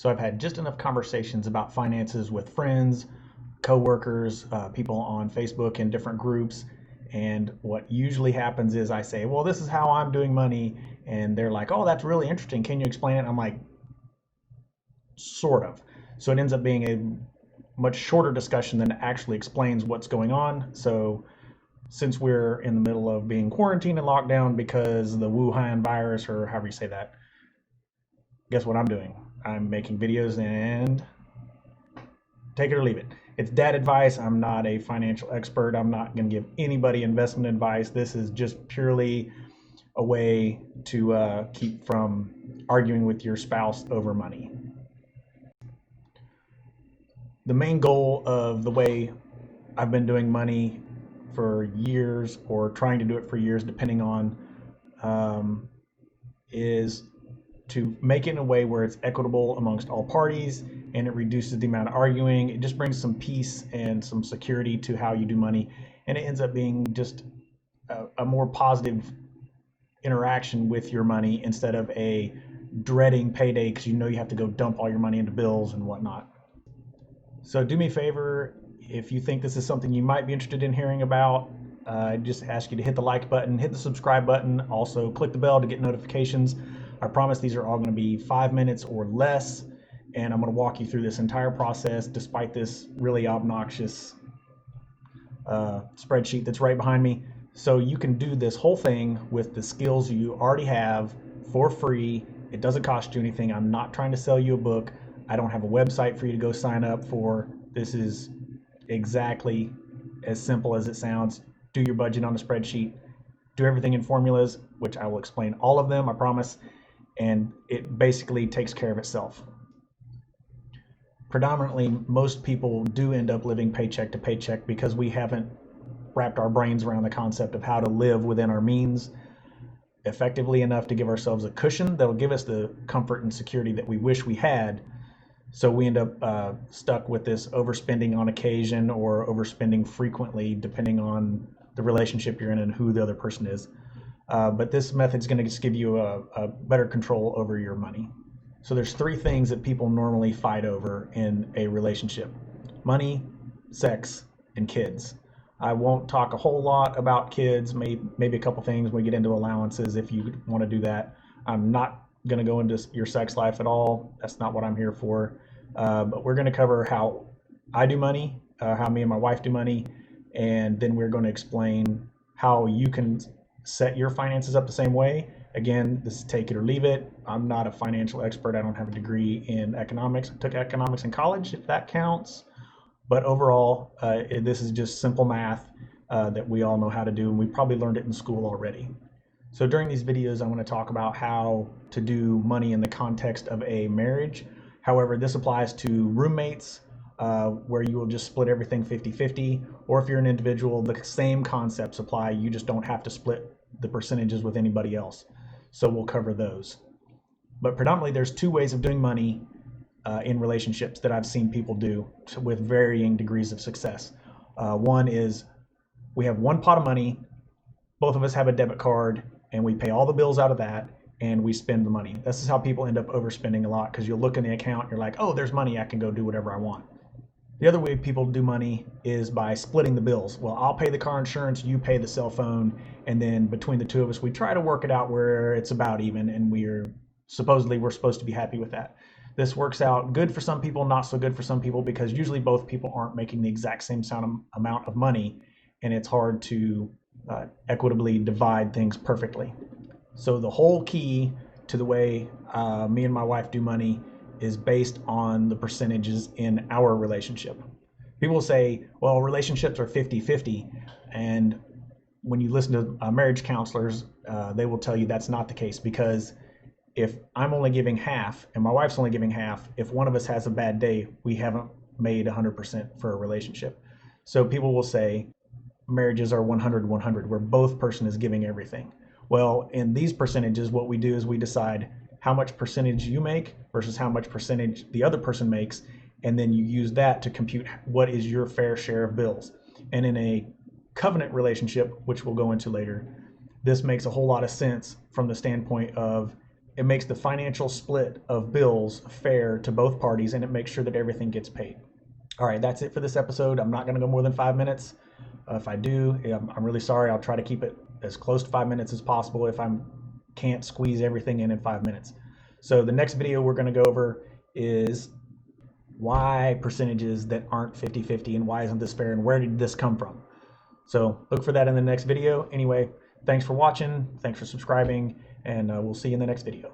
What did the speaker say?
So I've had just enough conversations about finances with friends, coworkers, people on Facebook in different groups. And what usually happens is I say, well, this is how I'm doing money. And they're like, oh, that's really interesting. Can you explain it? I'm like, sort of. So it ends up being a much shorter discussion than actually explains what's going on. So since we're in the middle of being quarantined and locked down because of the Wuhan virus, or however you say that, guess what I'm doing? I'm making videos and take it or leave it. It's dad advice. I'm not a financial expert. I'm not going to give anybody investment advice. This is just purely a way to keep from arguing with your spouse over money. The main goal of the way I've been doing money for years, or trying to do it for years, depending on, um, is to make it in a way where it's equitable amongst all parties and it reduces the amount of arguing. It just brings some peace and some security to how you do money. And it ends up being just a more positive interaction with your money instead of a dreading payday because you know you have to go dump all your money into bills and whatnot. So do me a favor, if you think this is something you might be interested in hearing about, I just ask you to hit the like button, hit the subscribe button, also click the bell to get notifications. I promise these are all going to be 5 minutes or less, and I'm going to walk you through this entire process despite this really obnoxious spreadsheet that's right behind me. So you can do this whole thing with the skills you already have for free. It doesn't cost you anything. I'm not trying to sell you a book. I don't have a website for you to go sign up for. This is exactly as simple as it sounds. Do your budget on a spreadsheet, do everything in formulas, which I will explain all of them, I promise, and it basically takes care of itself. Predominantly, most people do end up living paycheck to paycheck because we haven't wrapped our brains around the concept of how to live within our means effectively enough to give ourselves a cushion that'll give us the comfort and security that we wish we had. So we end up stuck with this overspending on occasion or overspending frequently, depending on the relationship you're in and who the other person is. But this method is going to just give you a better control over your money. So there's three things that people normally fight over in a relationship: money, sex, and kids. I won't talk a whole lot about kids, maybe a couple things when we get into allowances if you want to do that. I'm not going to go into your sex life at all. That's not what I'm here for. But we're going to cover how I do money, how me and my wife do money, and then we're going to explain how you can set your finances up the same way. Again, this is take it or leave it. I'm not a financial expert. I don't have a degree in economics. I took economics in college, if that counts. But overall, this is just simple math that we all know how to do, and we probably learned it in school already. So during these videos, I want to talk about how to do money in the context of a marriage. However, this applies to roommates, where you will just split everything 50-50, or if you're an individual, the same concepts apply. You just don't have to split the percentages with anybody else. So we'll cover those. But predominantly, there's two ways of doing money in relationships that I've seen people do with varying degrees of success. One is we have one pot of money, both of us have a debit card, and we pay all the bills out of that and we spend the money. This is how people end up overspending a lot because you'll look in the account, you're like, oh, there's money, I can go do whatever I want. The other way people do money is by splitting the bills. Well, I'll pay the car insurance, you pay the cell phone, and then between the two of us, we try to work it out where it's about even, and we're supposed to be happy with that. This works out good for some people, not so good for some people, because usually both people aren't making the exact same amount of money, and it's hard to equitably divide things perfectly. So the whole key to the way me and my wife do money is based on the percentages in our relationship. People say, well, relationships are 50-50. And when you listen to marriage counselors, they will tell you that's not the case, because if I'm only giving half and my wife's only giving half, if one of us has a bad day, we haven't made 100% for a relationship. So people will say marriages are 100-100, where both person is giving everything. Well, in these percentages, what we do is we decide how much percentage you make versus how much percentage the other person makes, and then you use that to compute what is your fair share of bills. And in a covenant relationship, which we'll go into later, this makes a whole lot of sense from the standpoint of it makes the financial split of bills fair to both parties, and it makes sure that everything gets paid. All right, that's it for this episode. I'm not going to go more than 5 minutes. If I do, I'm really sorry. I'll try to keep it as close to 5 minutes as possible if I can't squeeze everything in 5 minutes. So the next video we're going to go over is why percentages that aren't 50-50 and why isn't this fair and where did this come from? So look for that in the next video. Anyway, thanks for watching. Thanks for subscribing, and we'll see you in the next video.